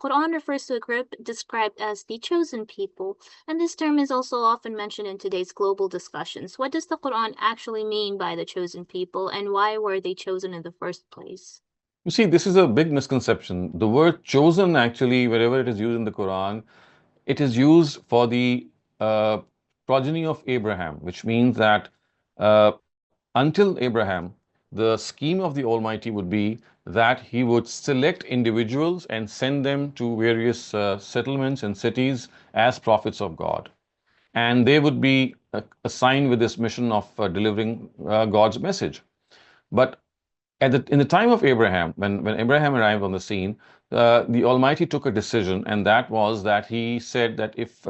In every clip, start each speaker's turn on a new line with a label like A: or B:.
A: Quran refers to a group described as the chosen people, and this term is also often mentioned in today's global discussions. What does the Quran actually mean by the chosen people, and why were they chosen in the first place?
B: You see, this is a big misconception. The word chosen, actually, wherever it is used in the Quran, it is used for the uh, progeny of Abraham, which means that uh, until Abraham, the scheme of the Almighty would be that He would select individuals and send them to various settlements and cities as prophets of God. And they would be assigned with this mission of delivering God's message. But in the time of Abraham, when Abraham arrived on the scene, the Almighty took a decision, and that was that He said that if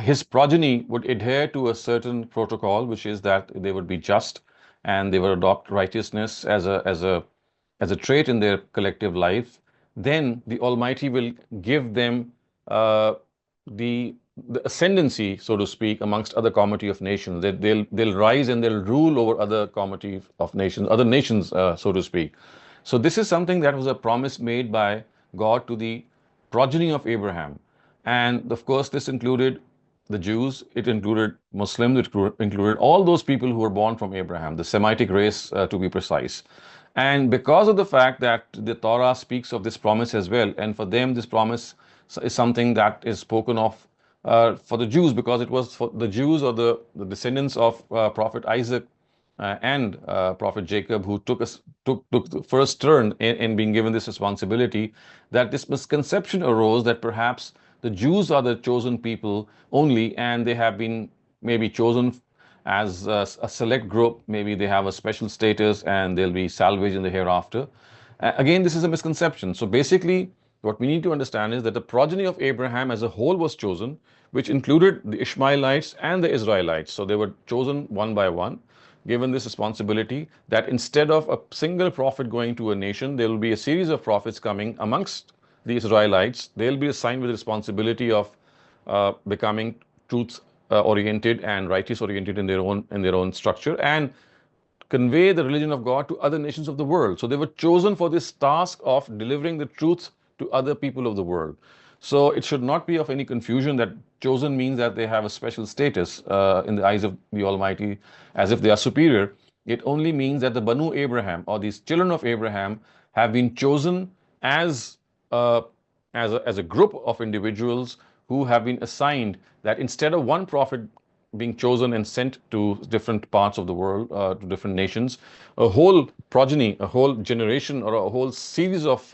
B: his progeny would adhere to a certain protocol, which is that they would be just and they would adopt righteousness as a trait in their collective life, then the Almighty will give them uh, the ascendancy, so to speak, amongst other comity of nations. They'll rise and they'll rule over other comity of nations, other nations, so to speak. So this is something that was a promise made by God to the progeny of Abraham. And of course, this included the Jews, it included Muslims, it included all those people who were born from Abraham, the Semitic race, to be precise. And because of the fact that the Torah speaks of this promise as well, and for them, this promise is something that is spoken of for the Jews, because it was for the Jews or the descendants of Prophet Isaac and Prophet Jacob who took the first turn in being given this responsibility, that this misconception arose that perhaps the Jews are the chosen people only, and they have been maybe chosen as a select group. Maybe they have a special status and they'll be salvaged in the hereafter. Again, this is a misconception. So basically, what we need to understand is that the progeny of Abraham as a whole was chosen, which included the Ishmaelites and the Israelites. So they were chosen one by one, given this responsibility that instead of a single prophet going to a nation, there will be a series of prophets coming amongst the Israelites. They'll be assigned with the responsibility of becoming truth oriented and righteous oriented in their own structure, and convey the religion of God to other nations of the world. So they were chosen for this task of delivering the truth to other people of the world. So it should not be of any confusion that chosen means that they have a special status in the eyes of the Almighty, as if they are superior. It only means that the Banu Abraham, or these children of Abraham, have been chosen as a group of individuals who have been assigned that instead of one prophet being chosen and sent to different parts of the world, to different nations, a whole progeny, a whole generation, or a whole series of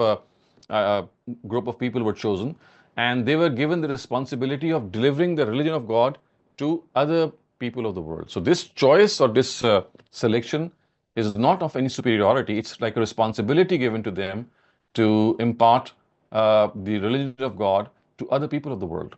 B: group of people were chosen, and they were given the responsibility of delivering the religion of God to other people of the world. So this choice or this selection is not of any superiority. It's like a responsibility given to them to impart the religion of God to other people of the world.